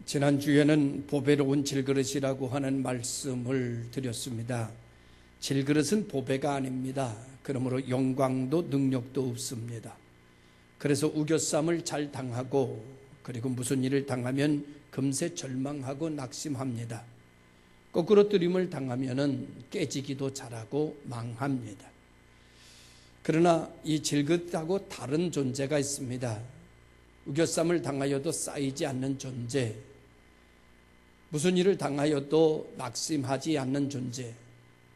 지난주에는 보배로운 질그릇이라고 하는 말씀을 드렸습니다. 질그릇은 보배가 아닙니다. 그러므로 영광도 능력도 없습니다. 그래서 우겨쌈을 잘 당하고 그리고 무슨 일을 당하면 금세 절망하고 낙심합니다. 거꾸로뜨림을 당하면 깨지기도 잘하고 망합니다. 그러나 이 질그릇하고 다른 존재가 있습니다. 우겨쌈을 당하여도 쌓이지 않는 존재, 무슨 일을 당하여도 낙심하지 않는 존재,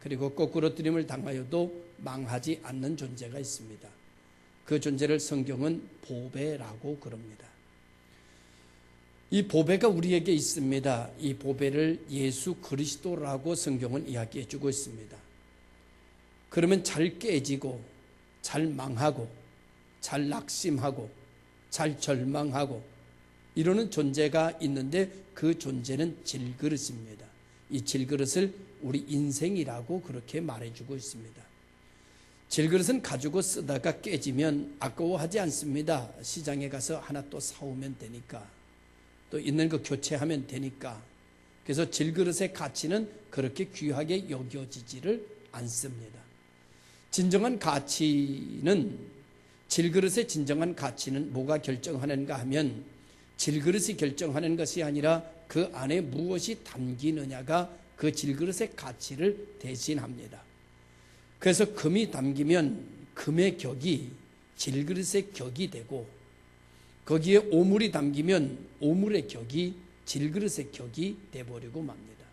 그리고 거꾸로뜨림을 당하여도 망하지 않는 존재가 있습니다. 그 존재를 성경은 보배라고 그럽니다. 이 보배가 우리에게 있습니다. 이 보배를 예수 그리스도라고 성경은 이야기해 주고 있습니다. 그러면 잘 깨지고 잘 망하고 잘 낙심하고 잘 절망하고 이러는 존재가 있는데 그 존재는 질그릇입니다. 이 질그릇을 우리 인생이라고 그렇게 말해주고 있습니다. 질그릇은 가지고 쓰다가 깨지면 아까워하지 않습니다. 시장에 가서 하나 또 사오면 되니까, 또 있는 거 교체하면 되니까. 그래서 질그릇의 가치는 그렇게 귀하게 여겨지지를 않습니다. 진정한 가치는, 질그릇의 진정한 가치는 뭐가 결정하는가 하면 질그릇이 결정하는 것이 아니라 그 안에 무엇이 담기느냐가 그 질그릇의 가치를 대신합니다. 그래서 금이 담기면 금의 격이 질그릇의 격이 되고, 거기에 오물이 담기면 오물의 격이 질그릇의 격이 되어버리고 맙니다.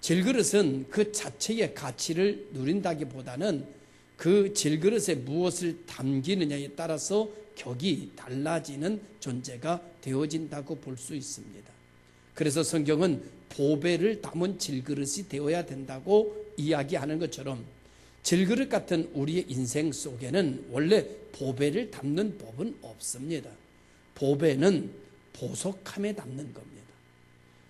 질그릇은 그 자체의 가치를 누린다기보다는 그 질그릇에 무엇을 담기느냐에 따라서 격이 달라지는 존재가 되어진다고 볼 수 있습니다. 그래서 성경은 보배를 담은 질그릇이 되어야 된다고 이야기하는 것처럼 질그릇 같은 우리의 인생 속에는 원래 보배를 담는 법은 없습니다. 보배는 보석함에 담는 겁니다.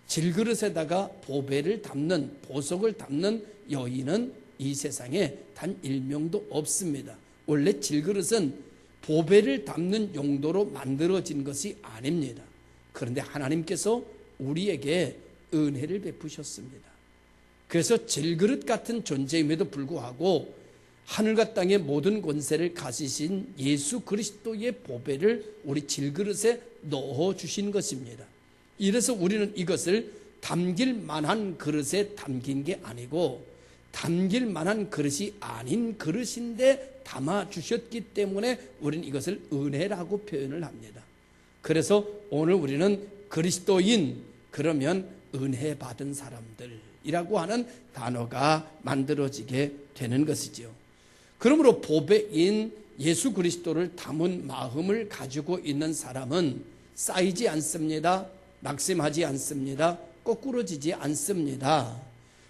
질그릇에다가 보배를 담는, 보석을 담는 여인은 이 세상에 단 1명도 없습니다. 원래 질그릇은 보배를 담는 용도로 만들어진 것이 아닙니다. 그런데 하나님께서 우리에게 은혜를 베푸셨습니다. 그래서 질그릇 같은 존재임에도 불구하고 하늘과 땅의 모든 권세를 가지신 예수 그리스도의 보배를 우리 질그릇에 넣어주신 것입니다. 이래서 우리는 이것을 담길 만한 그릇에 담긴 게 아니고 담길 만한 그릇이 아닌 그릇인데 담아주셨기 때문에 우리는 이것을 은혜라고 표현을 합니다. 그래서 오늘 우리는 그리스도인, 그러면 은혜 받은 사람들이라고 하는 단어가 만들어지게 되는 것이죠. 그러므로 보배인 예수 그리스도를 담은 마음을 가지고 있는 사람은 쌓이지 않습니다. 낙심하지 않습니다. 거꾸러지지 않습니다.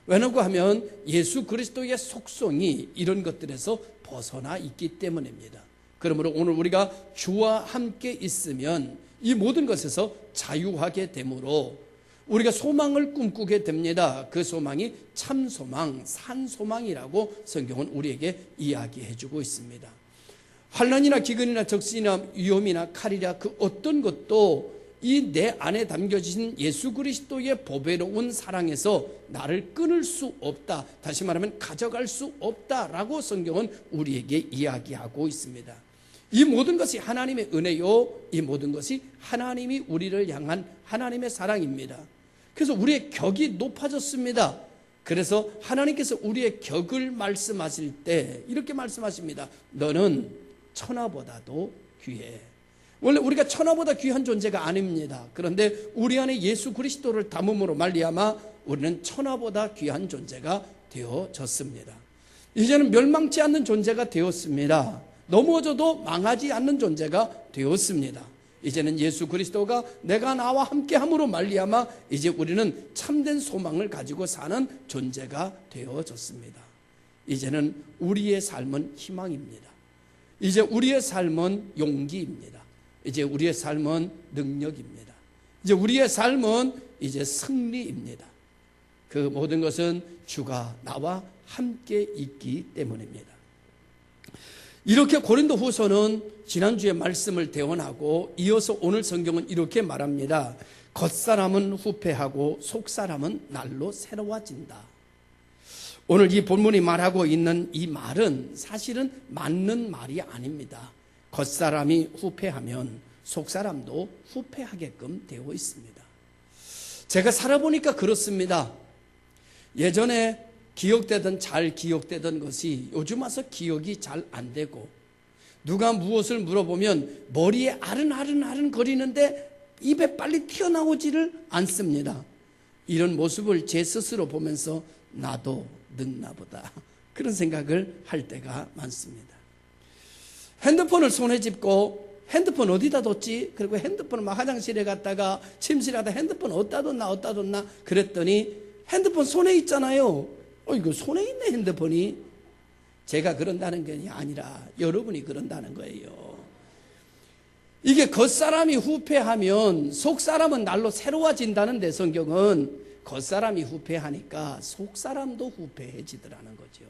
왜냐고 하면 예수 그리스도의 속성이 이런 것들에서 벗어나 있기 때문입니다. 그러므로 오늘 우리가 주와 함께 있으면 이 모든 것에서 자유하게 되므로 우리가 소망을 꿈꾸게 됩니다. 그 소망이 참 소망, 산 소망이라고 성경은 우리에게 이야기해 주고 있습니다. 환난이나 기근이나 적신이나 위험이나 칼이라 그 어떤 것도 이 내 안에 담겨진 예수 그리스도의 보배로운 사랑에서 나를 끊을 수 없다. 다시 말하면 가져갈 수 없다라고 성경은 우리에게 이야기하고 있습니다. 이 모든 것이 하나님의 은혜요, 이 모든 것이 하나님이 우리를 향한 하나님의 사랑입니다. 그래서 우리의 격이 높아졌습니다. 그래서 하나님께서 우리의 격을 말씀하실 때 이렇게 말씀하십니다. 너는 천하보다도 귀해. 원래 우리가 천하보다 귀한 존재가 아닙니다. 그런데 우리 안에 예수 그리스도를 담음으로 말미암아 우리는 천하보다 귀한 존재가 되어졌습니다. 이제는 멸망치 않는 존재가 되었습니다. 넘어져도 망하지 않는 존재가 되었습니다. 이제는 예수 그리스도가 내가 나와 함께함으로 말미암아 이제 우리는 참된 소망을 가지고 사는 존재가 되어졌습니다. 이제는 우리의 삶은 희망입니다. 이제 우리의 삶은 용기입니다. 이제 우리의 삶은 능력입니다. 이제 우리의 삶은 이제 승리입니다. 그 모든 것은 주가 나와 함께 있기 때문입니다. 이렇게 고린도후서는 지난주에 말씀을 대원하고 이어서 오늘 성경은 이렇게 말합니다. 겉사람은 후패하고 속사람은 날로 새로워진다. 오늘 이 본문이 말하고 있는 이 말은 사실은 맞는 말이 아닙니다. 겉사람이 후패하면 속사람도 후패하게끔 되어 있습니다. 제가 살아보니까 그렇습니다. 예전에 기억되던 잘 기억되던 것이 요즘 와서 기억이 잘 안 되고, 누가 무엇을 물어보면 머리에 아른아른 거리는데 입에 빨리 튀어나오지를 않습니다. 이런 모습을 제 스스로 보면서 나도 늙나 보다, 그런 생각을 할 때가 많습니다. 핸드폰을 손에 짚고 핸드폰 어디다 뒀지? 그리고 핸드폰을 막 화장실에 갔다가 침실하다 핸드폰 어디다 뒀나 그랬더니 핸드폰 손에 있잖아요. 이거 손에 있네 핸드폰이. 제가 그런다는 게 아니라 여러분이 그런다는 거예요. 이게 겉사람이 후패하면 속사람은 날로 새로워진다는데, 성경은 겉사람이 후패하니까 속사람도 후패해지더라는 거죠.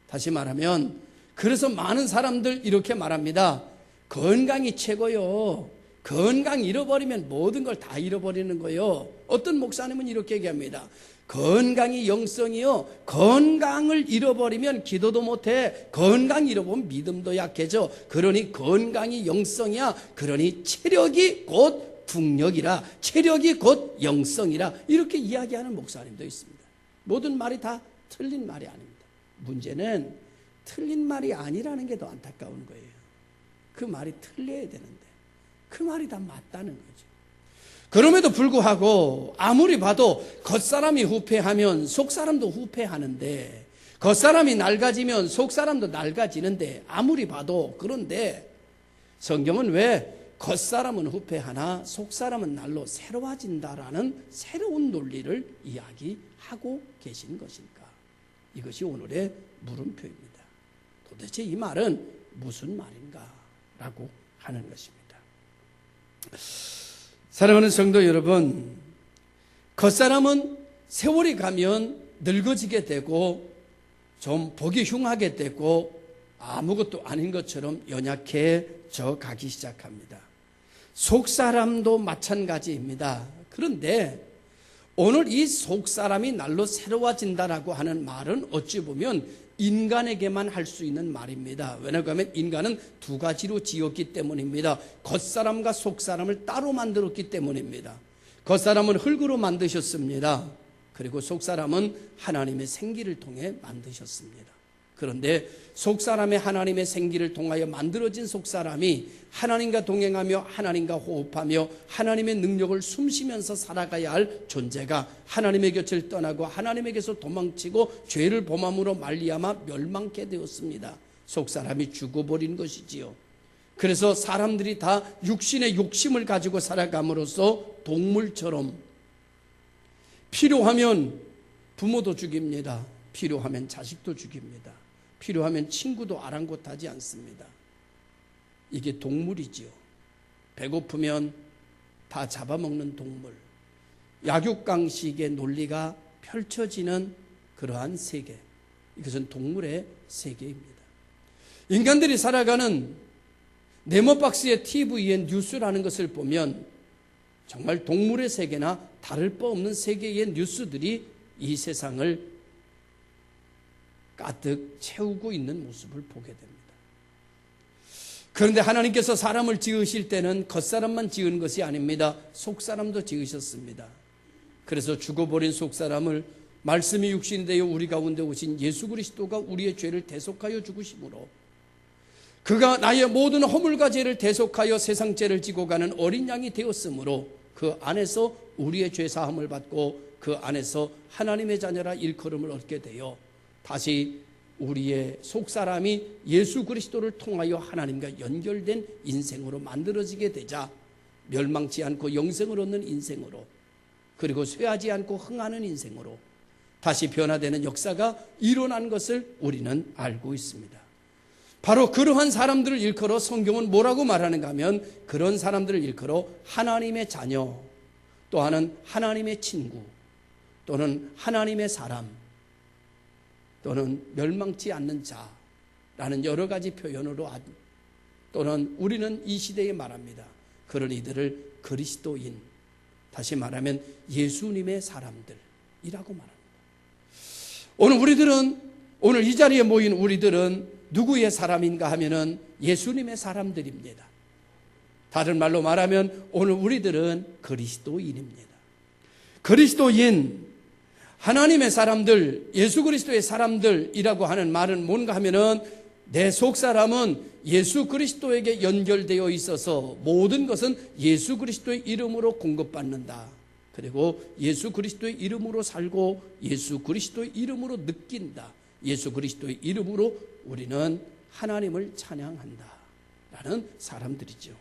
다시 말하면, 그래서 많은 사람들 이렇게 말합니다. 건강이 최고요. 건강 잃어버리면 모든 걸 다 잃어버리는 거예요. 어떤 목사님은 이렇게 얘기합니다. 건강이 영성이요. 건강을 잃어버리면 기도도 못해. 건강 잃어보면 믿음도 약해져. 그러니 건강이 영성이야. 그러니 체력이 곧 국력이라, 체력이 곧 영성이라, 이렇게 이야기하는 목사님도 있습니다. 모든 말이 다 틀린 말이 아닙니다. 문제는 틀린 말이 아니라는 게 더 안타까운 거예요. 그 말이 틀려야 되는데 그 말이 다 맞다는 거죠. 그럼에도 불구하고 아무리 봐도 겉사람이 후패하면 속사람도 후패하는데, 겉사람이 낡아지면 속사람도 낡아지는데, 아무리 봐도 그런데 성경은 왜 겉사람은 후패하나 속사람은 날로 새로워진다라는 새로운 논리를 이야기하고 계신 것일까? 이것이 오늘의 물음표입니다. 도대체 이 말은 무슨 말인가? 라고 하는 것입니다. 사랑하는 성도 여러분, 겉사람은 세월이 가면 늙어지게 되고 좀 보기 흉하게 되고 아무것도 아닌 것처럼 연약해져 가기 시작합니다. 속사람도 마찬가지입니다. 그런데 오늘 이 속사람이 날로 새로워진다라고 하는 말은 어찌 보면 인간에게만 할 수 있는 말입니다. 왜냐하면 인간은 두 가지로 지었기 때문입니다. 겉사람과 속사람을 따로 만들었기 때문입니다. 겉사람은 흙으로 만드셨습니다. 그리고 속사람은 하나님의 생기를 통해 만드셨습니다. 그런데 속사람의 하나님의 생기를 통하여 만들어진 속사람이 하나님과 동행하며 하나님과 호흡하며 하나님의 능력을 숨쉬면서 살아가야 할 존재가 하나님의 곁을 떠나고 하나님에게서 도망치고 죄를 범함으로 말미암아 멸망케 되었습니다. 속사람이 죽어버린 것이지요. 그래서 사람들이 다 육신의 욕심을 가지고 살아감으로써 동물처럼 필요하면 부모도 죽입니다. 필요하면 자식도 죽입니다. 필요하면 친구도 아랑곳하지 않습니다. 이게 동물이지요. 배고프면 다 잡아먹는 동물. 약육강식의 논리가 펼쳐지는 그러한 세계. 이것은 동물의 세계입니다. 인간들이 살아가는 네모박스의 TV의 뉴스라는 것을 보면 정말 동물의 세계나 다를 바 없는 세계의 뉴스들이 이 세상을 가득 채우고 있는 모습을 보게 됩니다. 그런데 하나님께서 사람을 지으실 때는 겉사람만 지은 것이 아닙니다. 속사람도 지으셨습니다. 그래서 죽어버린 속사람을 말씀이 육신이 되어 우리 가운데 오신 예수 그리스도가 우리의 죄를 대속하여 죽으심으로, 그가 나의 모든 허물과 죄를 대속하여 세상 죄를 지고 가는 어린 양이 되었으므로 그 안에서 우리의 죄 사함을 받고 그 안에서 하나님의 자녀라 일컬음을 얻게 되어 다시 우리의 속사람이 예수 그리스도를 통하여 하나님과 연결된 인생으로 만들어지게 되자 멸망치 않고 영생을 얻는 인생으로, 그리고 쇠하지 않고 흥하는 인생으로 다시 변화되는 역사가 일어난 것을 우리는 알고 있습니다. 바로 그러한 사람들을 일컬어 성경은 뭐라고 말하는가 하면, 그런 사람들을 일컬어 하나님의 자녀, 또 하나는 하나님의 친구, 또는 하나님의 사람, 또는 멸망치 않는 자라는 여러 가지 표현으로, 또는 우리는 이 시대에 말합니다. 그런 이들을 그리스도인, 다시 말하면 예수님의 사람들이라고 말합니다. 오늘 이 자리에 모인 우리들은 누구의 사람인가 하면은 예수님의 사람들입니다. 다른 말로 말하면 오늘 우리들은 그리스도인입니다. 그리스도인, 하나님의 사람들, 예수 그리스도의 사람들이라고 하는 말은 뭔가 하면은 내 속사람은 예수 그리스도에게 연결되어 있어서 모든 것은 예수 그리스도의 이름으로 공급받는다. 그리고 예수 그리스도의 이름으로 살고 예수 그리스도의 이름으로 느낀다. 예수 그리스도의 이름으로 우리는 하나님을 찬양한다 라는 사람들이죠.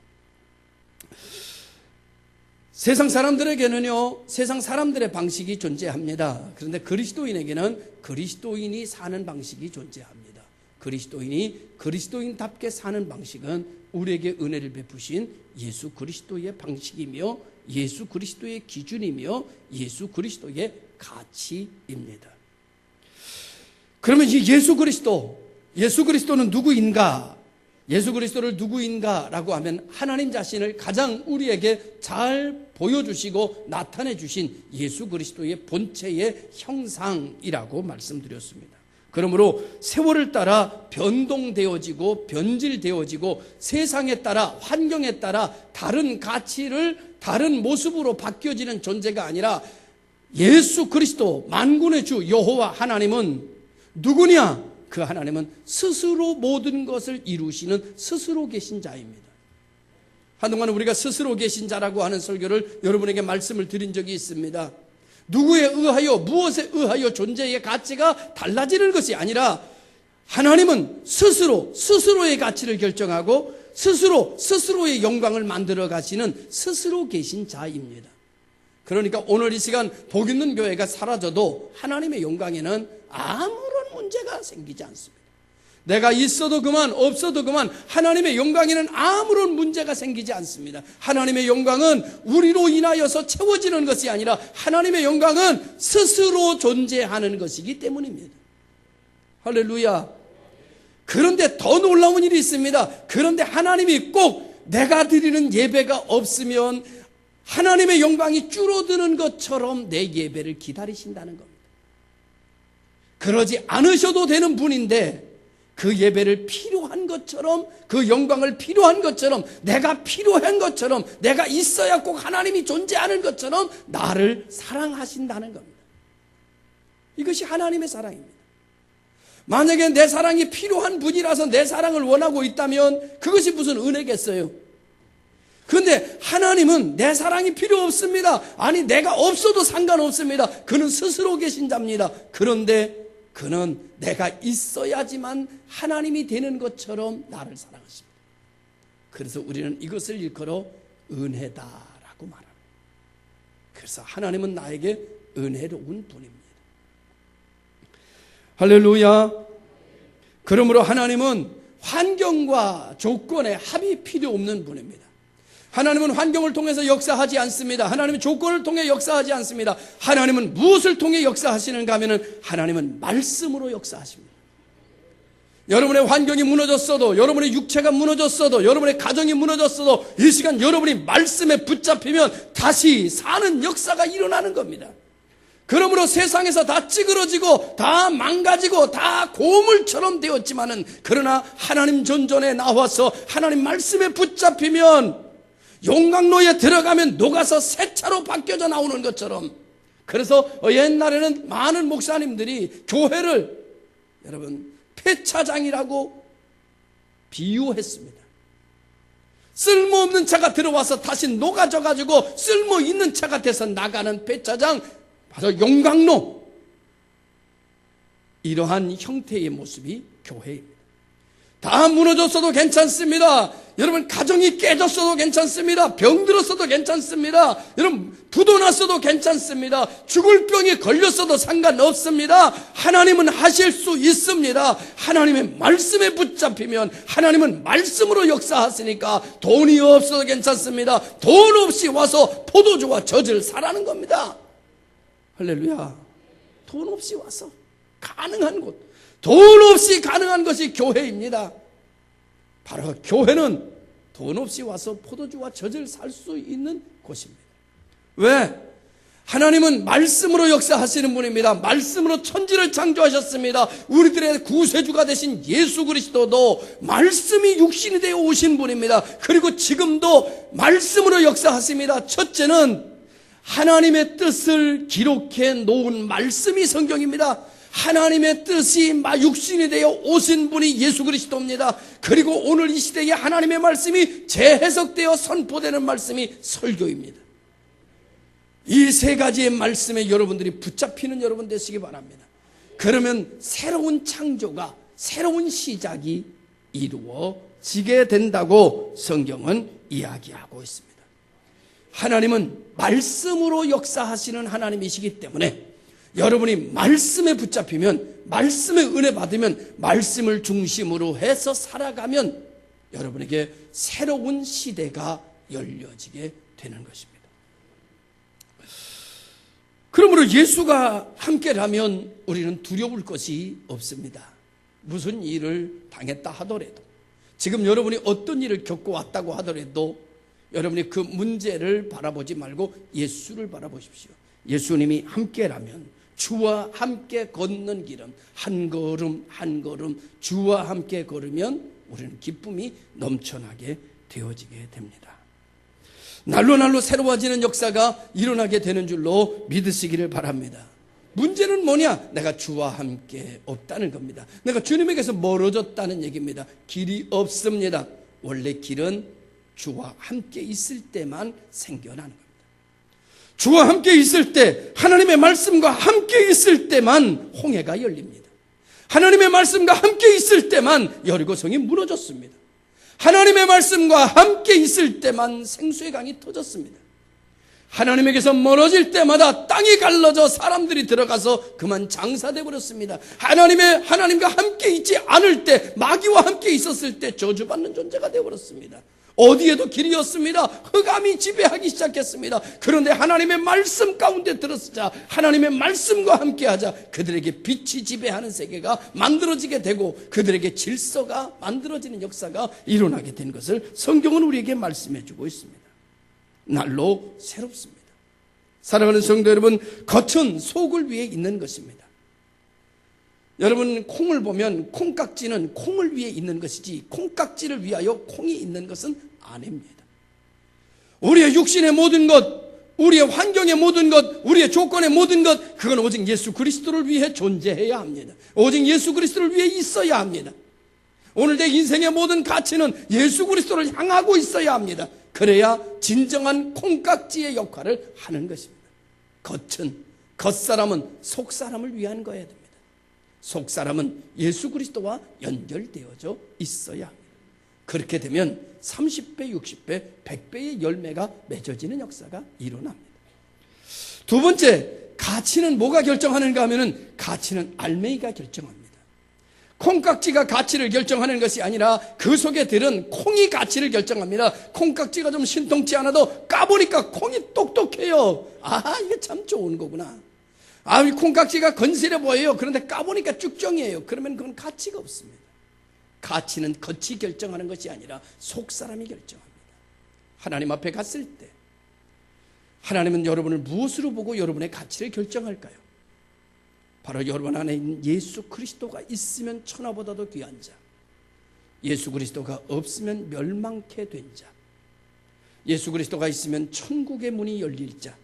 세상 사람들에게는요, 세상 사람들의 방식이 존재합니다. 그런데 그리스도인에게는 그리스도인이 사는 방식이 존재합니다. 그리스도인이 그리스도인답게 사는 방식은 우리에게 은혜를 베푸신 예수 그리스도의 방식이며 예수 그리스도의 기준이며 예수 그리스도의 가치입니다. 그러면 이 예수 그리스도는 누구인가? 예수 그리스도를 누구인가라고 하면 하나님 자신을 가장 우리에게 잘 보여주시고 나타내 주신 예수 그리스도의 본체의 형상이라고 말씀드렸습니다. 그러므로 세월을 따라 변동되어지고 변질되어지고 세상에 따라 환경에 따라 다른 가치를 다른 모습으로 바뀌어지는 존재가 아니라 예수 그리스도 만군의 주 여호와 하나님은 누구냐? 그 하나님은 스스로 모든 것을 이루시는 스스로 계신 자입니다. 한동안 우리가 스스로 계신 자라고 하는 설교를 여러분에게 말씀을 드린 적이 있습니다. 누구에 의하여 무엇에 의하여 존재의 가치가 달라지는 것이 아니라 하나님은 스스로의 가치를 결정하고 스스로의 영광을 만들어 가시는 스스로 계신 자입니다. 그러니까 오늘 이 시간 복 있는 교회가 사라져도 하나님의 영광에는 아무런 문제가 생기지 않습니다. 내가 있어도 그만 없어도 그만 하나님의 영광에는 아무런 문제가 생기지 않습니다. 하나님의 영광은 우리로 인하여서 채워지는 것이 아니라 하나님의 영광은 스스로 존재하는 것이기 때문입니다. 할렐루야. 그런데 더 놀라운 일이 있습니다. 그런데 하나님이 꼭 내가 드리는 예배가 없으면 하나님의 영광이 줄어드는 것처럼 내 예배를 기다리신다는 겁니다. 그러지 않으셔도 되는 분인데 그 예배를 필요한 것처럼 그 영광을 필요한 것처럼 내가 필요한 것처럼 내가 있어야 꼭 하나님이 존재하는 것처럼 나를 사랑하신다는 겁니다. 이것이 하나님의 사랑입니다. 만약에 내 사랑이 필요한 분이라서 내 사랑을 원하고 있다면 그것이 무슨 은혜겠어요? 그런데 하나님은 내 사랑이 필요 없습니다. 아니 내가 없어도 상관없습니다. 그는 스스로 계신 자입니다. 그런데 그는 내가 있어야지만 하나님이 되는 것처럼 나를 사랑하십니다. 그래서 우리는 이것을 일컬어 은혜다라고 말합니다. 그래서 하나님은 나에게 은혜로운 분입니다. 할렐루야. 그러므로 하나님은 환경과 조건의 합이 필요 없는 분입니다. 하나님은 환경을 통해서 역사하지 않습니다. 하나님은 조건을 통해 역사하지 않습니다. 하나님은 무엇을 통해 역사하시는가 하면 하나님은 말씀으로 역사하십니다. 여러분의 환경이 무너졌어도, 여러분의 육체가 무너졌어도, 여러분의 가정이 무너졌어도 이 시간 여러분이 말씀에 붙잡히면 다시 사는 역사가 일어나는 겁니다. 그러므로 세상에서 다 찌그러지고 다 망가지고 다 고물처럼 되었지만은 그러나 하나님 전전에 나와서 하나님 말씀에 붙잡히면 용광로에 들어가면 녹아서 새 차로 바뀌어져 나오는 것처럼. 그래서 옛날에는 많은 목사님들이 교회를 여러분 폐차장이라고 비유했습니다. 쓸모없는 차가 들어와서 다시 녹아져가지고 쓸모있는 차가 돼서 나가는 폐차장, 바로 용광로. 이러한 형태의 모습이 교회입니다. 다 무너졌어도 괜찮습니다. 여러분 가정이 깨졌어도 괜찮습니다. 병들었어도 괜찮습니다. 여러분 부도 났어도 괜찮습니다. 죽을 병에 걸렸어도 상관없습니다. 하나님은 하실 수 있습니다. 하나님의 말씀에 붙잡히면 하나님은 말씀으로 역사하시니까 돈이 없어도 괜찮습니다. 돈 없이 와서 포도주와 젖을 사라는 겁니다. 할렐루야. 돈 없이 와서 가능한 곳, 돈 없이 가능한 것이 교회입니다. 바로 교회는 돈 없이 와서 포도주와 젖을 살 수 있는 곳입니다. 왜? 하나님은 말씀으로 역사하시는 분입니다. 말씀으로 천지를 창조하셨습니다. 우리들의 구세주가 되신 예수 그리스도도 말씀이 육신이 되어 오신 분입니다. 그리고 지금도 말씀으로 역사하십니다. 첫째는 하나님의 뜻을 기록해 놓은 말씀이 성경입니다. 하나님의 뜻이 육신이 되어 오신 분이 예수 그리스도입니다. 그리고 오늘 이 시대에 하나님의 말씀이 재해석되어 선포되는 말씀이 설교입니다. 이 세 가지의 말씀에 여러분들이 붙잡히는 여러분 되시기 바랍니다. 그러면 새로운 창조가, 새로운 시작이 이루어지게 된다고 성경은 이야기하고 있습니다. 하나님은 말씀으로 역사하시는 하나님이시기 때문에 여러분이 말씀에 붙잡히면, 말씀의 은혜 받으면, 말씀을 중심으로 해서 살아가면 여러분에게 새로운 시대가 열려지게 되는 것입니다. 그러므로 예수가 함께라면 우리는 두려울 것이 없습니다. 무슨 일을 당했다 하더라도, 지금 여러분이 어떤 일을 겪고 왔다고 하더라도 여러분이 그 문제를 바라보지 말고 예수를 바라보십시오. 예수님이 함께라면, 주와 함께 걷는 길은 한 걸음 한 걸음 주와 함께 걸으면 우리는 기쁨이 넘쳐나게 되어지게 됩니다. 날로 날로 새로워지는 역사가 일어나게 되는 줄로 믿으시기를 바랍니다. 문제는 뭐냐? 내가 주와 함께 없다는 겁니다. 내가 주님에게서 멀어졌다는 얘기입니다. 길이 없습니다. 원래 길은 주와 함께 있을 때만 생겨나는 겁니다. 주와 함께 있을 때, 하나님의 말씀과 함께 있을 때만 홍해가 열립니다. 하나님의 말씀과 함께 있을 때만 여리고성이 무너졌습니다. 하나님의 말씀과 함께 있을 때만 생수의 강이 터졌습니다. 하나님에게서 멀어질 때마다 땅이 갈라져 사람들이 들어가서 그만 장사돼 버렸습니다. 하나님과 함께 있지 않을 때, 마귀와 함께 있었을 때 저주받는 존재가 되어 버렸습니다. 어디에도 길이 없습니다. 흑암이 지배하기 시작했습니다. 그런데 하나님의 말씀 가운데 들어서자, 하나님의 말씀과 함께하자, 그들에게 빛이 지배하는 세계가 만들어지게 되고 그들에게 질서가 만들어지는 역사가 일어나게 된 것을 성경은 우리에게 말씀해 주고 있습니다. 날로 새롭습니다. 사랑하는 성도 여러분, 겉은 속을 위해 있는 것입니다. 여러분, 콩을 보면 콩깍지는 콩을 위해 있는 것이지 콩깍지를 위하여 콩이 있는 것은 아닙니다. 우리의 육신의 모든 것, 우리의 환경의 모든 것, 우리의 조건의 모든 것, 그건 오직 예수 그리스도를 위해 존재해야 합니다. 오직 예수 그리스도를 위해 있어야 합니다. 오늘 내 인생의 모든 가치는 예수 그리스도를 향하고 있어야 합니다. 그래야 진정한 콩깍지의 역할을 하는 것입니다. 겉사람은 속사람을 위한 거여야 됩니다. 속사람은 예수 그리스도와 연결되어져 있어야 합니다. 그렇게 되면 30배, 60배, 100배의 열매가 맺어지는 역사가 일어납니다. 두 번째, 가치는 뭐가 결정하는가 하면은 가치는 알맹이가 결정합니다. 콩깍지가 가치를 결정하는 것이 아니라 그 속에 들은 콩이 가치를 결정합니다. 콩깍지가 좀 신통치 않아도 까보니까 콩이 똑똑해요. 아, 이게 참 좋은 거구나. 아, 이 콩깍지가 건실해 보여요. 그런데 까보니까 쭉정이에요. 그러면 그건 가치가 없습니다. 가치는 겉이 결정하는 것이 아니라 속사람이 결정합니다. 하나님 앞에 갔을 때 하나님은 여러분을 무엇으로 보고 여러분의 가치를 결정할까요? 바로 여러분 안에 있는 예수 그리스도가 있으면 천하보다도 귀한 자, 예수 그리스도가 없으면 멸망케 된 자, 예수 그리스도가 있으면 천국의 문이 열릴 자,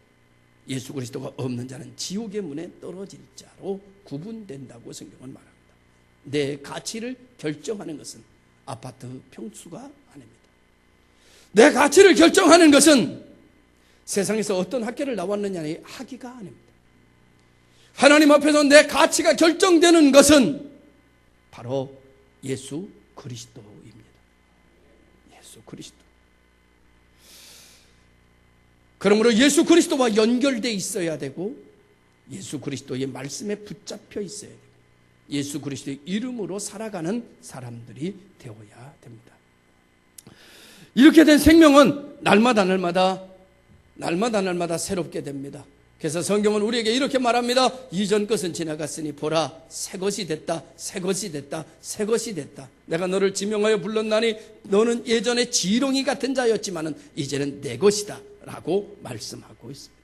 예수 그리스도가 없는 자는 지옥의 문에 떨어질 자로 구분된다고 성경은 말합니다. 내 가치를 결정하는 것은 아파트 평수가 아닙니다. 내 가치를 결정하는 것은 세상에서 어떤 학교를 나왔느냐의 학위가 아닙니다. 하나님 앞에서 내 가치가 결정되는 것은 바로 예수 그리스도입니다. 예수 그리스도. 그러므로 예수 그리스도와 연결되어 있어야 되고 예수 그리스도의 말씀에 붙잡혀 있어야 되고 예수 그리스도의 이름으로 살아가는 사람들이 되어야 됩니다. 이렇게 된 생명은 날마다 새롭게 됩니다. 그래서 성경은 우리에게 이렇게 말합니다. 이전 것은 지나갔으니 보라, 새 것이 됐다, 새 것이 됐다, 새 것이 됐다. 내가 너를 지명하여 불렀나니 너는 예전에 지렁이 같은 자였지만은 이제는 내 것이다 라고 말씀하고 있습니다.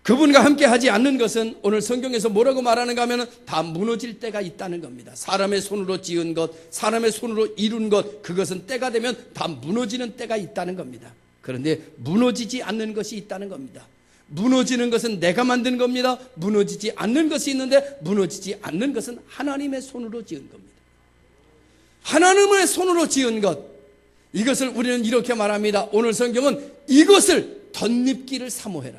그분과 함께 하지 않는 것은 오늘 성경에서 뭐라고 말하는가 하면 다 무너질 때가 있다는 겁니다. 사람의 손으로 지은 것, 사람의 손으로 이룬 것, 그것은 때가 되면 다 무너지는 때가 있다는 겁니다. 그런데 무너지지 않는 것이 있다는 겁니다. 무너지는 것은 내가 만든 겁니다. 무너지지 않는 것이 있는데 무너지지 않는 것은 하나님의 손으로 지은 겁니다. 하나님의 손으로 지은 것, 이것을 우리는 이렇게 말합니다. 오늘 성경은 이것을 덧입기를 사모해라.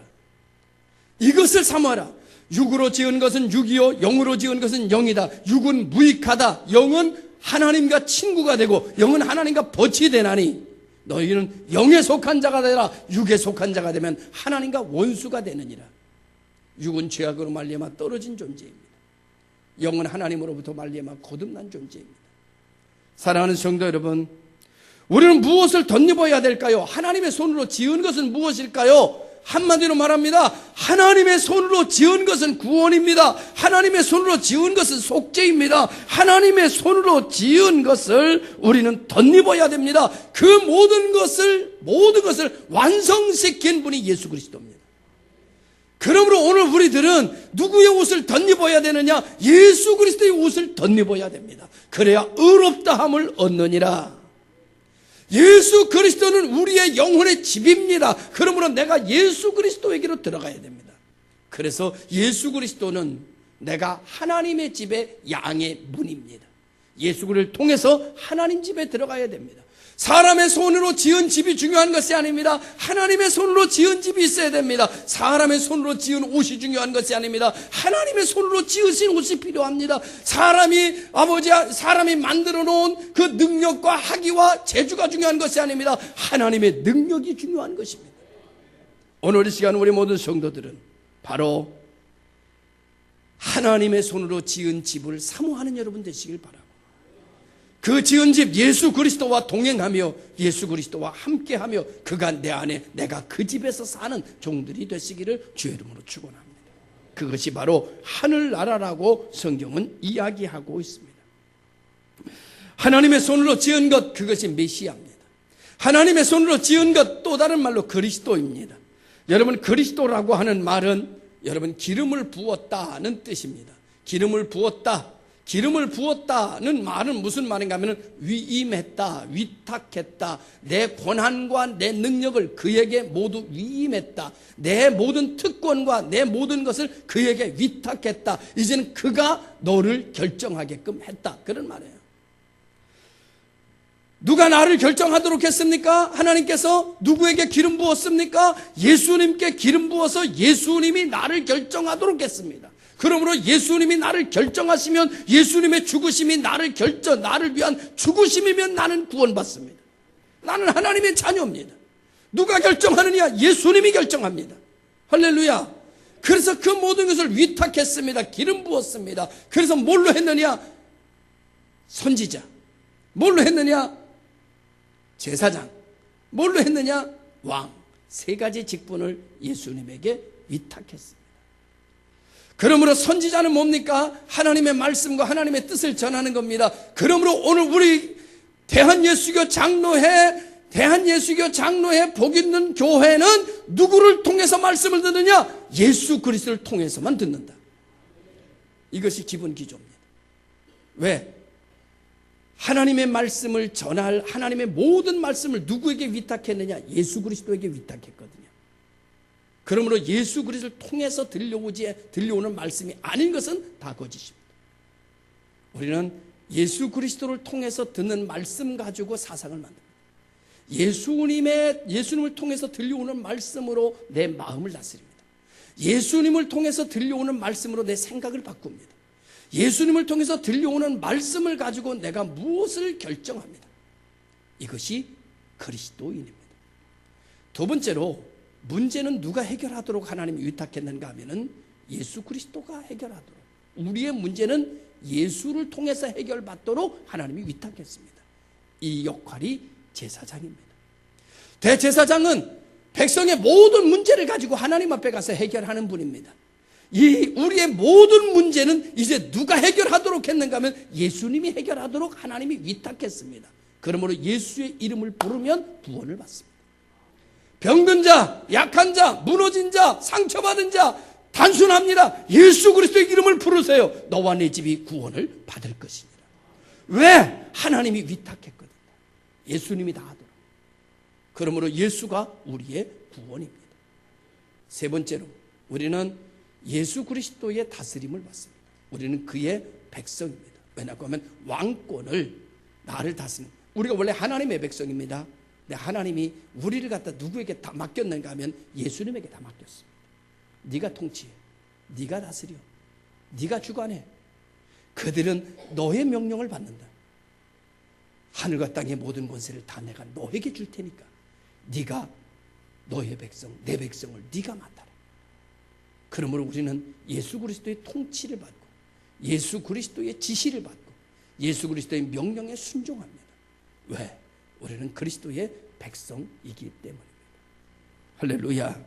이것을 사모하라. 육으로 지은 것은 육이요 영으로 지은 것은 영이다. 육은 무익하다. 영은 하나님과 친구가 되고 영은 하나님과 벗이 되나니 너희는 영에 속한 자가 되라. 육에 속한 자가 되면 하나님과 원수가 되느니라. 육은 죄악으로 말미암아 떨어진 존재입니다. 영은 하나님으로부터 말미암아 거듭난 존재입니다. 사랑하는 성도 여러분, 우리는 무엇을 덧입어야 될까요? 하나님의 손으로 지은 것은 무엇일까요? 한마디로 말합니다. 하나님의 손으로 지은 것은 구원입니다. 하나님의 손으로 지은 것은 속죄입니다. 하나님의 손으로 지은 것을 우리는 덧입어야 됩니다. 그 모든 것을 완성시킨 분이 예수 그리스도입니다. 그러므로 오늘 우리들은 누구의 옷을 덧입어야 되느냐? 예수 그리스도의 옷을 덧입어야 됩니다. 그래야 의롭다함을 얻느니라. 예수 그리스도는 우리의 영혼의 집입니다. 그러므로 내가 예수 그리스도에게로 들어가야 됩니다. 그래서 예수 그리스도는 내가 하나님의 집의 양의 문입니다. 예수 그리스도를 통해서 하나님 집에 들어가야 됩니다. 사람의 손으로 지은 집이 중요한 것이 아닙니다. 하나님의 손으로 지은 집이 있어야 됩니다. 사람의 손으로 지은 옷이 중요한 것이 아닙니다. 하나님의 손으로 지으신 옷이 필요합니다. 사람이 만들어 놓은 그 능력과 학위와 재주가 중요한 것이 아닙니다. 하나님의 능력이 중요한 것입니다. 오늘 이 시간 우리 모든 성도들은 바로 하나님의 손으로 지은 집을 사모하는 여러분 되시길 바랍니다. 그 지은 집 예수 그리스도와 동행하며 예수 그리스도와 함께하며 그가 내 안에 내가 그 집에서 사는 종들이 되시기를 주의 이름으로 축원합니다. 그것이 바로 하늘나라라고 성경은 이야기하고 있습니다. 하나님의 손으로 지은 것, 그것이 메시아입니다. 하나님의 손으로 지은 것, 또 다른 말로 그리스도입니다. 여러분, 그리스도라고 하는 말은 여러분 기름을 부었다는 뜻입니다. 기름을 부었다는 말은 무슨 말인가 하면 위임했다, 위탁했다, 내 권한과 내 능력을 그에게 모두 위임했다, 내 모든 특권과 내 모든 것을 그에게 위탁했다. 이제는 그가 너를 결정하게끔 했다, 그런 말이에요. 누가 나를 결정하도록 했습니까? 하나님께서 누구에게 기름 부었습니까? 예수님께 기름 부어서 예수님이 나를 결정하도록 했습니다. 그러므로 예수님이 나를 결정하시면 예수님의 죽으심이 나를 위한 죽으심이면 나는 구원받습니다. 나는 하나님의 자녀입니다. 누가 결정하느냐? 예수님이 결정합니다. 할렐루야. 그래서 그 모든 것을 위탁했습니다. 기름 부었습니다. 그래서 뭘로 했느냐? 선지자. 뭘로 했느냐? 제사장. 뭘로 했느냐? 왕. 세 가지 직분을 예수님에게 위탁했습니다. 그러므로 선지자는 뭡니까? 하나님의 말씀과 하나님의 뜻을 전하는 겁니다. 그러므로 오늘 우리 대한예수교 장로회 복 있는 교회는 누구를 통해서 말씀을 듣느냐? 예수 그리스도를 통해서만 듣는다. 이것이 기본 기조입니다. 왜? 하나님의 말씀을 전할 하나님의 모든 말씀을 누구에게 위탁했느냐? 예수 그리스도에게 위탁했거든요. 그러므로 예수 그리스도를 통해서 들려오는 말씀이 아닌 것은 다 거짓입니다. 우리는 예수 그리스도를 통해서 듣는 말씀 가지고 사상을 만듭니다. 예수님을 통해서 들려오는 말씀으로 내 마음을 다스립니다. 예수님을 통해서 들려오는 말씀으로 내 생각을 바꿉니다. 예수님을 통해서 들려오는 말씀을 가지고 내가 무엇을 결정합니다. 이것이 그리스도인입니다. 두 번째로, 문제는 누가 해결하도록 하나님이 위탁했는가 하면은 예수 그리스도가 해결하도록, 우리의 문제는 예수를 통해서 해결받도록 하나님이 위탁했습니다. 이 역할이 제사장입니다. 대제사장은 백성의 모든 문제를 가지고 하나님 앞에 가서 해결하는 분입니다. 우리의 모든 문제는 이제 누가 해결하도록 했는가 하면 예수님이 해결하도록 하나님이 위탁했습니다. 그러므로 예수의 이름을 부르면 구원을 받습니다. 병든 자, 약한 자, 무너진 자, 상처받은 자, 단순합니다. 예수 그리스도의 이름을 부르세요. 너와 내 집이 구원을 받을 것이니라. 왜? 하나님이 위탁했거든요. 예수님이 다 하도록. 그러므로 예수가 우리의 구원입니다. 세 번째로 우리는 예수 그리스도의 다스림을 받습니다. 우리는 그의 백성입니다. 왜냐고 하면 왕권을 나를 다스리는, 우리가 원래 하나님의 백성입니다. 근데 하나님이 우리를 갖다 누구에게 다 맡겼는가 하면 예수님에게 다 맡겼습니다. 네가 통치해, 네가 다스려, 네가 주관해. 그들은 너의 명령을 받는다. 하늘과 땅의 모든 권세를 다 내가 너에게 줄 테니까 네가 너의 백성, 내 백성을 네가 맡아라. 그러므로 우리는 예수 그리스도의 통치를 받고 예수 그리스도의 지시를 받고 예수 그리스도의 명령에 순종합니다. 왜? 우리는 그리스도의 백성이기 때문입니다. 할렐루야.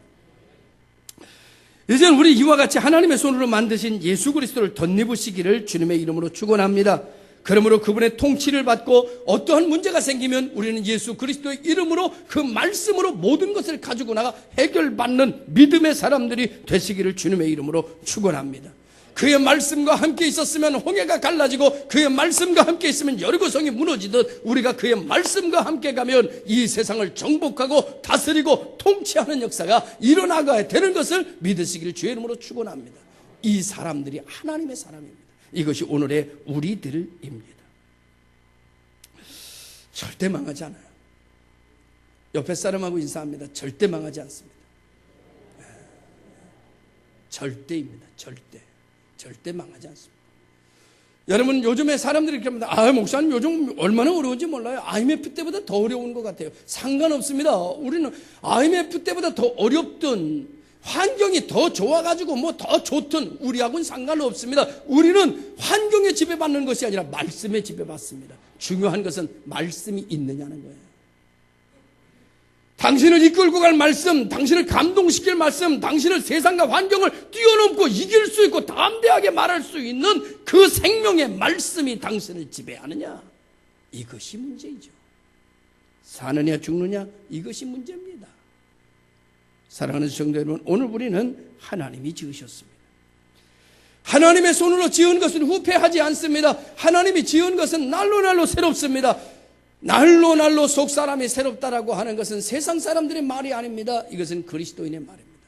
이제는 우리 이와 같이 하나님의 손으로 만드신 예수 그리스도를 덧입으시기를 주님의 이름으로 축원합니다. 그러므로 그분의 통치를 받고 어떠한 문제가 생기면 우리는 예수 그리스도의 이름으로 그 말씀으로 모든 것을 가지고 나가 해결받는 믿음의 사람들이 되시기를 주님의 이름으로 축원합니다. 그의 말씀과 함께 있었으면 홍해가 갈라지고 그의 말씀과 함께 있으면 여리고성이 무너지듯 우리가 그의 말씀과 함께 가면 이 세상을 정복하고 다스리고 통치하는 역사가 일어나가야 되는 것을 믿으시기를 주의 이름으로 축원합니다. 이 사람들이 하나님의 사람입니다. 이것이 오늘의 우리들입니다. 절대 망하지 않아요. 옆에 사람하고 인사합니다. 절대 망하지 않습니다. 절대입니다. 절대 망하지 않습니다. 여러분, 요즘에 사람들이 이렇게 합니다. 목사님 요즘 얼마나 어려운지 몰라요. IMF 때보다 더 어려운 것 같아요. 상관없습니다. 우리는 IMF 때보다 더 어렵든 환경이 더 좋아가지고 뭐 더 좋든 우리하고는 상관없습니다. 우리는 환경에 지배받는 것이 아니라 말씀에 지배받습니다. 중요한 것은 말씀이 있느냐는 거예요. 당신을 이끌고 갈 말씀, 당신을 감동시킬 말씀, 당신을 세상과 환경을 뛰어넘고 이길 수 있고 담대하게 말할 수 있는 그 생명의 말씀이 당신을 지배하느냐, 이것이 문제이죠. 사느냐 죽느냐, 이것이 문제입니다. 사랑하는 성도 여러분, 오늘 우리는 하나님이 지으셨습니다. 하나님의 손으로 지은 것은 후패하지 않습니다. 하나님이 지은 것은 날로 새롭습니다. 날로 속 사람이 새롭다라고 하는 것은 세상 사람들의 말이 아닙니다. 이것은 그리스도인의 말입니다.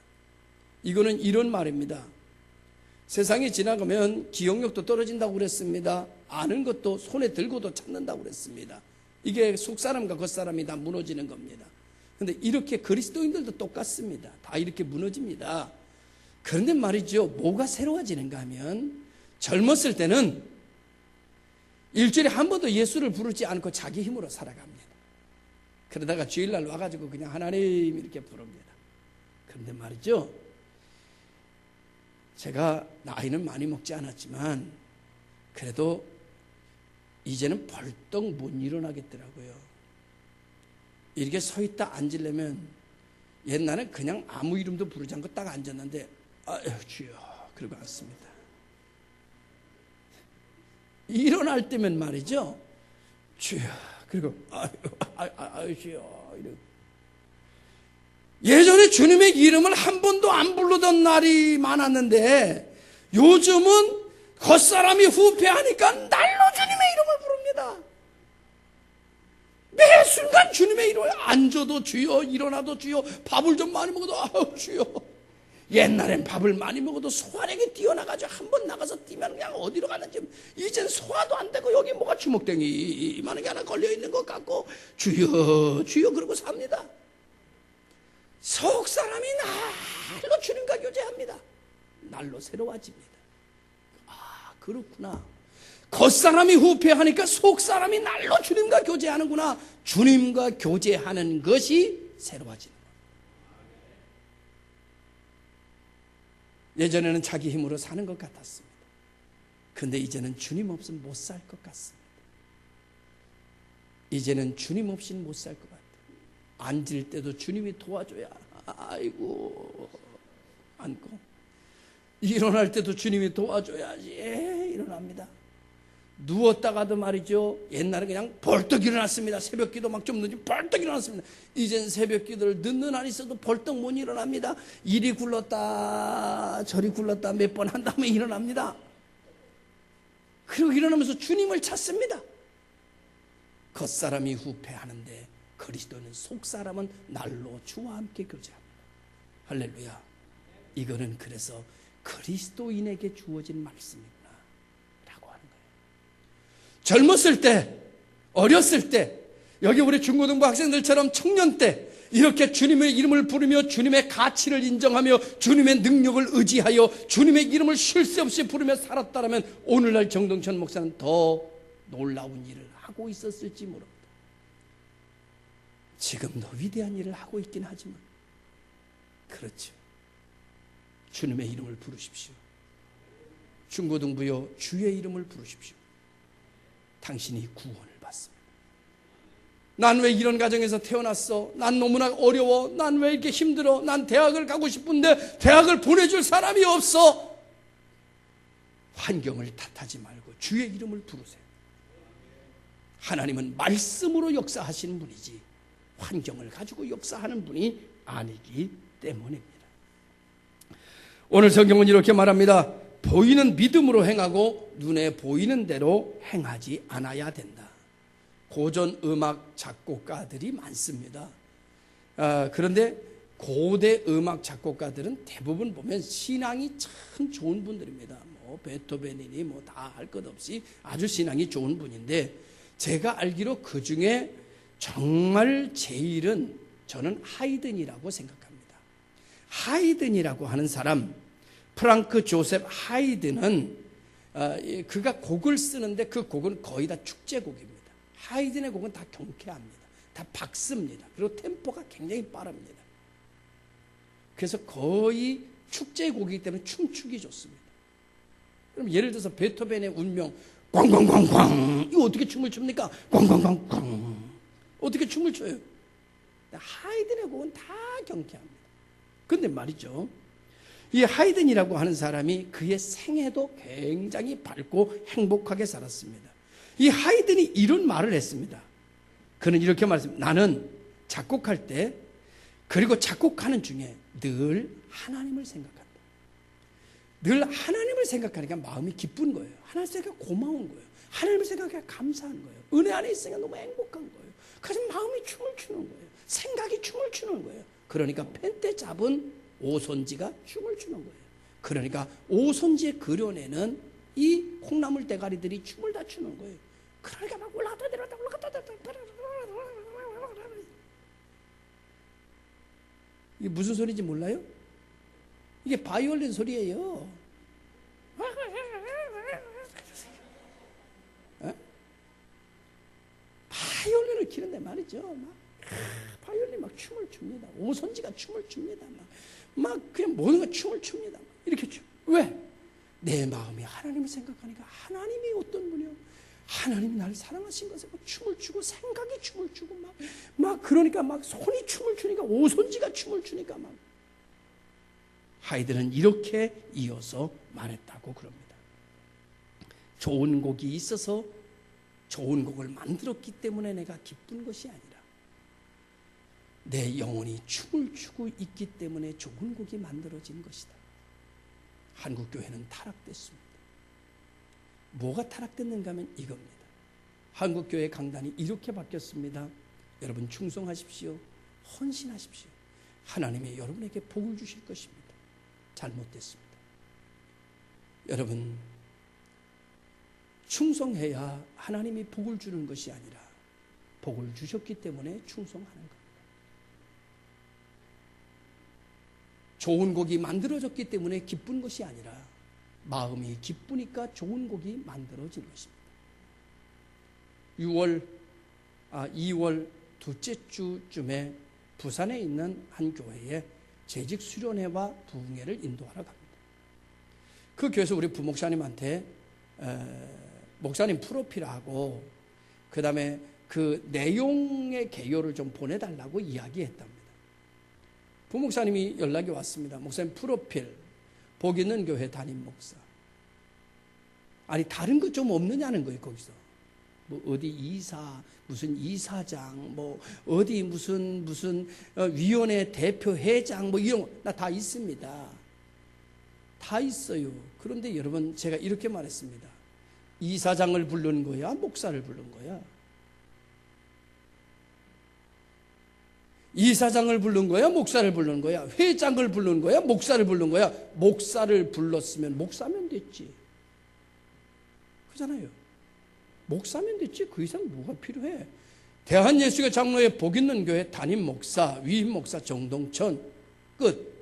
이거는 이런 말입니다. 세상이 지나가면 기억력도 떨어진다고 그랬습니다. 아는 것도 손에 들고도 찾는다고 그랬습니다. 이게 속 사람과 겉 사람이 다 무너지는 겁니다. 그런데 이렇게 그리스도인들도 똑같습니다. 다 이렇게 무너집니다. 그런데 말이죠, 뭐가 새로워지는가 하면 젊었을 때는 일주일에 한 번도 예수를 부르지 않고 자기 힘으로 살아갑니다. 그러다가 주일날 와가지고 그냥 하나님 이렇게 부릅니다. 그런데 말이죠, 제가 나이는 많이 먹지 않았지만 그래도 이제는 벌떡 못 일어나겠더라고요. 이렇게 서 있다 앉으려면 옛날엔 그냥 아무 이름도 부르지 않고 딱 앉았는데 아유 주여 그러고 앉습니다. 일어날 때면 말이죠, 주여 그리고 아유 주여 이러고. 예전에 주님의 이름을 한 번도 안 부르던 날이 많았는데 요즘은 겉사람이 후패하니까 날로 주님의 이름을 부릅니다. 매 순간 주님의 이름을, 앉아도 주여, 일어나도 주여, 밥을 좀 많이 먹어도 아우 주여. 옛날엔 밥을 많이 먹어도 소화력이 뛰어나가지고 한 번 나가서 뛰면 그냥 어디로 가는지, 이젠 소화도 안 되고 여기 뭐가 주먹댕이만한 게 하나 걸려있는 것 같고 주여 주여 그러고 삽니다. 속 사람이 날로 주님과 교제합니다. 날로 새로워집니다. 아 그렇구나. 겉사람이 후패하니까 속사람이 날로 주님과 교제하는구나. 주님과 교제하는 것이 새로워지는 거예요. 예전에는 자기 힘으로 사는 것 같았습니다. 그런데 이제는 주님 없으면 못 살 것 같습니다. 이제는 주님 없이는 못 살 것 같아요. 앉을 때도 주님이 도와줘야 아이고 앉고, 일어날 때도 주님이 도와줘야지 일어납니다. 누웠다가도 말이죠. 옛날에 그냥 벌떡 일어났습니다. 새벽 기도 막 좀 늦으면 벌떡 일어났습니다. 이젠 새벽 기도를 늦는 한 있어도 벌떡 못 일어납니다. 이리 굴렀다 저리 굴렀다 몇 번 한 다음에 일어납니다. 그리고 일어나면서 주님을 찾습니다. 겉사람이 후패하는데 그리스도는 속사람은 날로 주와 함께 교제합니다. 할렐루야. 이거는 그래서 그리스도인에게 주어진 말씀이구나 라고 하는 거예요. 젊었을 때, 어렸을 때, 여기 우리 중고등부 학생들처럼 청년 때 이렇게 주님의 이름을 부르며 주님의 가치를 인정하며 주님의 능력을 의지하여 주님의 이름을 쉴 새 없이 부르며 살았다면 오늘날 정동천 목사는 더 놀라운 일을 하고 있었을지 모릅니다. 지금도 위대한 일을 하고 있긴 하지만 그렇죠. 주님의 이름을 부르십시오. 중고등부여 주의 이름을 부르십시오. 당신이 구원을 받습니다. 난 왜 이런 가정에서 태어났어? 난 너무나 어려워. 난 왜 이렇게 힘들어? 난 대학을 가고 싶은데 대학을 보내줄 사람이 없어. 환경을 탓하지 말고 주의 이름을 부르세요. 하나님은 말씀으로 역사하시는 분이지 환경을 가지고 역사하는 분이 아니기 때문입니다. 오늘 성경은 이렇게 말합니다. 보이는 믿음으로 행하고 눈에 보이는 대로 행하지 않아야 된다. 고전 음악 작곡가들이 많습니다. 그런데 고대 음악 작곡가들은 대부분 보면 신앙이 참 좋은 분들입니다. 뭐 베토벤이니 뭐 다 할 것 없이 아주 신앙이 좋은 분인데 제가 알기로 그 중에 정말 제일은 저는 하이든이라고 생각합니다. 하이든이라고 하는 사람, 프랑크 조셉 하이든은 그가 곡을 쓰는데 그 곡은 거의 다 축제곡입니다. 하이든의 곡은 다 경쾌합니다. 다 박습니다. 그리고 템포가 굉장히 빠릅니다. 그래서 거의 축제곡이기 때문에 춤추기 좋습니다. 그럼 예를 들어서 베토벤의 운명 꽝꽝꽝꽝 이거 어떻게 춤을 춥니까? 꽝꽝꽝꽝 어떻게 춤을 춰요? 하이든의 곡은 다 경쾌합니다. 그런데 말이죠, 이 하이든이라고 하는 사람이 그의 생애도 굉장히 밝고 행복하게 살았습니다. 이 하이든이 이런 말을 했습니다. 그는 이렇게 말했습니다. 나는 작곡할 때 그리고 작곡하는 중에 늘 하나님을 생각한다. 늘 하나님을 생각하니까 마음이 기쁜 거예요. 하나님 생각하니까 고마운 거예요. 하나님을 생각하니까 감사한 거예요. 은혜 안에 있으니까 너무 행복한 거예요. 그래서 마음이 춤을 추는 거예요. 생각이 춤을 추는 거예요. 그러니까 펜대 잡은 오손지가 춤을 추는 거예요. 그러니까 오손지에 그려내는 이 콩나물 대가리들이 춤을 다 추는 거예요. 그러니까 막 올라갔다 내려갔다 올라갔다 내려갔다. 이게 무슨 소리인지 몰라요? 이게 바이올린 소리예요. 바이올린을 키는데 말이죠. 바이올린 막 춤을 춥니다. 오손지가 춤을 춥니다. 막 그냥 모든 거 춤을 춥니다. 이렇게 춤. 왜? 내 마음이 하나님을 생각하니까 하나님이 어떤 분이요? 하나님이 나를 사랑하신 것에 막 춤을 추고 생각이 춤을 추고 막 그러니까 막 손이 춤을 추니까 오손지가 춤을 추니까 막 하이든은 이렇게 이어서 말했다고 그럽니다. 좋은 곡이 있어서 좋은 곡을 만들었기 때문에 내가 기쁜 것이 아니라 내 영혼이 춤을 추고 있기 때문에 좋은 곡이 만들어진 것이다. 한국교회는 타락됐습니다. 뭐가 타락됐는가 하면 이겁니다. 한국교회 강단이 이렇게 바뀌었습니다. 여러분 충성하십시오. 헌신하십시오. 하나님이 여러분에게 복을 주실 것입니다. 잘못됐습니다. 여러분 충성해야 하나님이 복을 주는 것이 아니라 복을 주셨기 때문에 충성하는 겁니다. 좋은 곡이 만들어졌기 때문에 기쁜 것이 아니라 마음이 기쁘니까 좋은 곡이 만들어진 것입니다. 2월 둘째 주쯤에 부산에 있는 한 교회에 재직 수련회와 부흥회를 인도하러 갑니다. 그 교회에서 우리 부목사님한테 목사님 프로필하고 그 다음에 그 내용의 개요를 좀 보내달라고 이야기했답니다. 부목사님이 연락이 왔습니다. 목사님 프로필, 복 있는 교회 담임 목사. 아니 다른 거 좀 없느냐는 거예요. 거기서 뭐 어디 이사, 무슨 이사장, 뭐 어디 무슨 위원회 대표 회장 뭐 이런 거 나 다 있습니다. 다 있어요. 그런데 여러분 제가 이렇게 말했습니다. 이사장을 부르는 거야, 목사를 부르는 거야? 이사장을 부른 거야, 목사를 부르는 거야? 회장을 부르는 거야, 목사를 부르는 거야? 목사를 불렀으면 목사면 됐지. 그잖아요. 목사면 됐지. 그 이상 뭐가 필요해? 대한예수교 장로회 복있는 교회 담임 목사, 위임 목사 정동천 끝.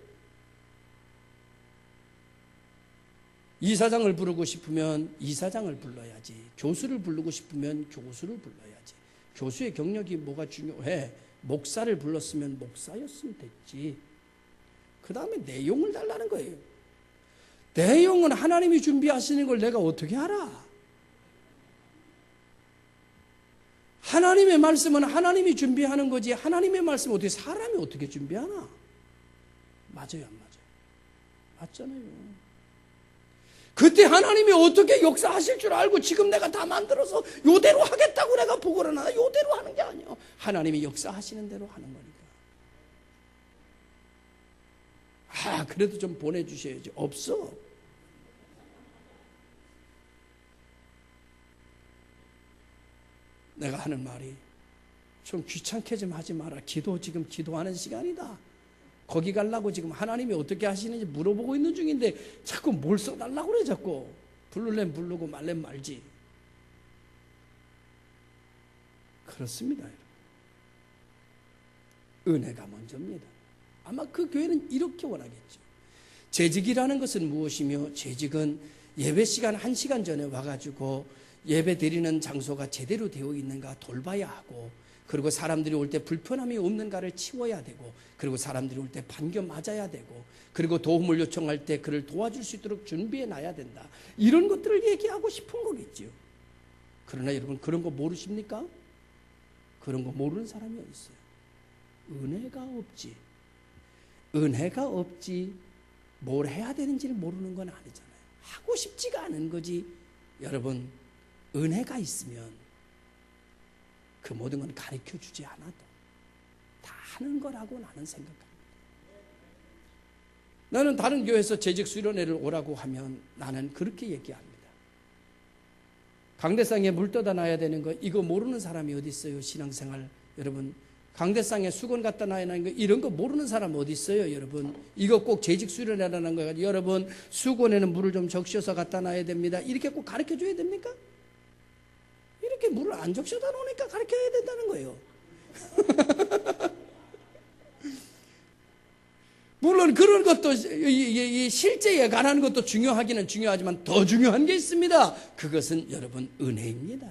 이사장을 부르고 싶으면 이사장을 불러야지. 교수를 부르고 싶으면 교수를 불러야지. 교수의 경력이 뭐가 중요해? 목사를 불렀으면 목사였으면 됐지. 그 다음에 내용을 달라는 거예요. 내용은 하나님이 준비하시는 걸 내가 어떻게 알아? 하나님의 말씀은 하나님이 준비하는 거지 하나님의 말씀 어떻게 사람이 어떻게 준비하나? 맞아요, 안 맞아요? 맞잖아요. 그때 하나님이 어떻게 역사하실 줄 알고 지금 내가 다 만들어서 요대로 하겠다고 내가 보고를 하나? 요대로 하는 게 아니에요. 하나님이 역사하시는 대로 하는 거니까. 그래도 좀 보내주셔야지. 없어. 내가 하는 말이 좀 귀찮게 좀 하지 마라. 지금 기도하는 시간이다. 거기 가려고 지금 하나님이 어떻게 하시는지 물어보고 있는 중인데 자꾸 뭘 써달라고 그래. 자꾸 부르려면 부르고 말려면 말지. 그렇습니다, 여러분. 은혜가 먼저입니다. 아마 그 교회는 이렇게 원하겠죠. 재직이라는 것은 무엇이며, 재직은 예배 시간 1시간 전에 와가지고 예배 드리는 장소가 제대로 되어 있는가 돌봐야 하고, 그리고 사람들이 올 때 불편함이 없는가를 치워야 되고, 그리고 사람들이 올 때 반겨 맞아야 되고, 그리고 도움을 요청할 때 그를 도와줄 수 있도록 준비해 놔야 된다. 이런 것들을 얘기하고 싶은 거겠죠. 그러나 여러분 그런 거 모르십니까? 그런 거 모르는 사람이 어디 있어요? 은혜가 없지. 은혜가 없지 뭘 해야 되는지를 모르는 건 아니잖아요. 하고 싶지가 않은 거지. 여러분 은혜가 있으면 그 모든 건 가르쳐 주지 않아도 다 하는 거라고 나는 생각합니다. 나는 다른 교회에서 재직 수련회를 오라고 하면 나는 그렇게 얘기합니다. 강대상에 물 떠다 놔야 되는 거 이거 모르는 사람이 어디 있어요? 신앙생활 여러분, 강대상에 수건 갖다 놔야 하는 거 이런 거 모르는 사람 어디 있어요? 여러분 이거 꼭 재직 수련회라는 거예요. 여러분 수건에는 물을 좀 적셔서 갖다 놔야 됩니다. 이렇게 꼭 가르쳐 줘야 됩니까? 이렇게 물을 안 적셔다 놓으니까 가르쳐야 된다는 거예요. 물론 그런 것도 실제에 관한 것도 중요하기는 중요하지만 더 중요한 게 있습니다. 그것은 여러분 은혜입니다.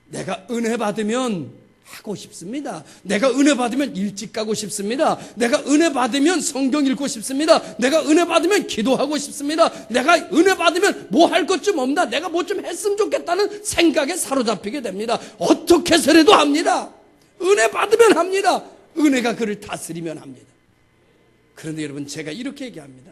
내가 은혜 받으면 하고 싶습니다. 내가 은혜 받으면 일찍 가고 싶습니다. 내가 은혜 받으면 성경 읽고 싶습니다. 내가 은혜 받으면 기도하고 싶습니다. 내가 은혜 받으면 뭐 할 것 좀 없나? 내가 뭐 좀 했으면 좋겠다는 생각에 사로잡히게 됩니다. 어떻게 해서라도 합니다. 은혜 받으면 합니다. 은혜가 그를 다스리면 합니다. 그런데 여러분 제가 이렇게 얘기합니다.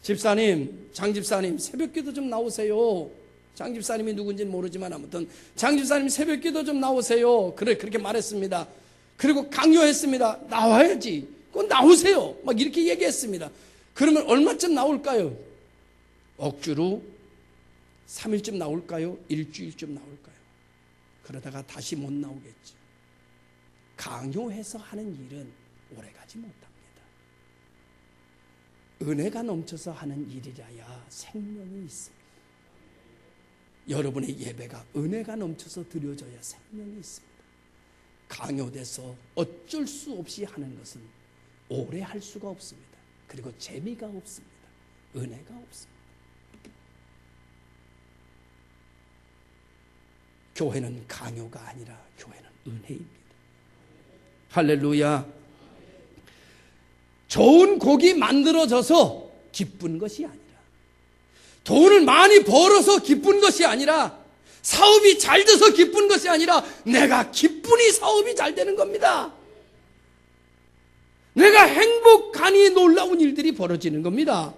집사님, 장집사님 새벽기도 좀 나오세요. 장집사님이 누군지는 모르지만 아무튼 장집사님 새벽기도 좀 나오세요. 그렇게 말했습니다. 그리고 강요했습니다. 나와야지. 그건 나오세요. 막 이렇게 얘기했습니다. 그러면 얼마쯤 나올까요? 억지로 3일쯤 나올까요? 일주일쯤 나올까요? 그러다가 다시 못 나오겠죠. 강요해서 하는 일은 오래가지 못합니다. 은혜가 넘쳐서 하는 일이라야 생명이 있습니다. 여러분의 예배가 은혜가 넘쳐서 드려져야 생명이 있습니다. 강요돼서 어쩔 수 없이 하는 것은 오래 할 수가 없습니다. 그리고 재미가 없습니다. 은혜가 없습니다. 교회는 강요가 아니라 교회는 은혜입니다. 할렐루야. 좋은 곡이 만들어져서 기쁜 것이 아니라, 돈을 많이 벌어서 기쁜 것이 아니라, 사업이 잘 돼서 기쁜 것이 아니라 내가 기쁘니 사업이 잘 되는 겁니다. 내가 행복하니 놀라운 일들이 벌어지는 겁니다.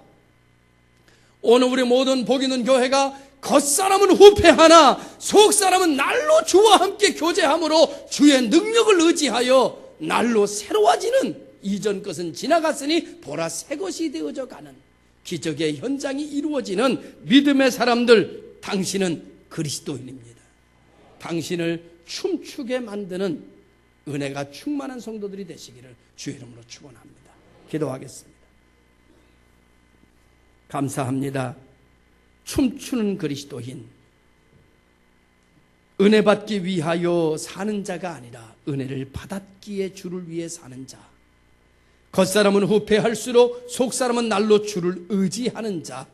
오늘 우리 모든 복 있는 교회가 겉사람은 후패하나 속사람은 날로 주와 함께 교제함으로 주의 능력을 의지하여 날로 새로워지는, 이전 것은 지나갔으니 보라 새 것이 되어져 가는 기적의 현장이 이루어지는 믿음의 사람들, 당신은 그리스도인입니다. 당신을 춤추게 만드는 은혜가 충만한 성도들이 되시기를 주의 이름으로 축원합니다. 기도하겠습니다. 감사합니다. 춤추는 그리스도인, 은혜 받기 위하여 사는 자가 아니라 은혜를 받았기에 주를 위해 사는 자, 겉사람은 후패할수록 속사람은 날로 주를 의지하는 자,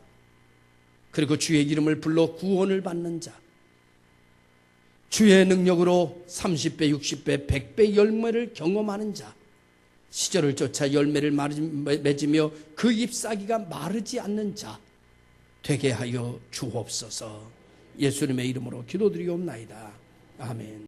그리고 주의 이름을 불러 구원을 받는 자, 주의 능력으로 30배, 60배, 100배 열매를 경험하는 자, 시절을 쫓아 열매를 맺으며 그 잎사귀가 마르지 않는 자 되게 하여 주옵소서. 예수님의 이름으로 기도드리옵나이다. 아멘.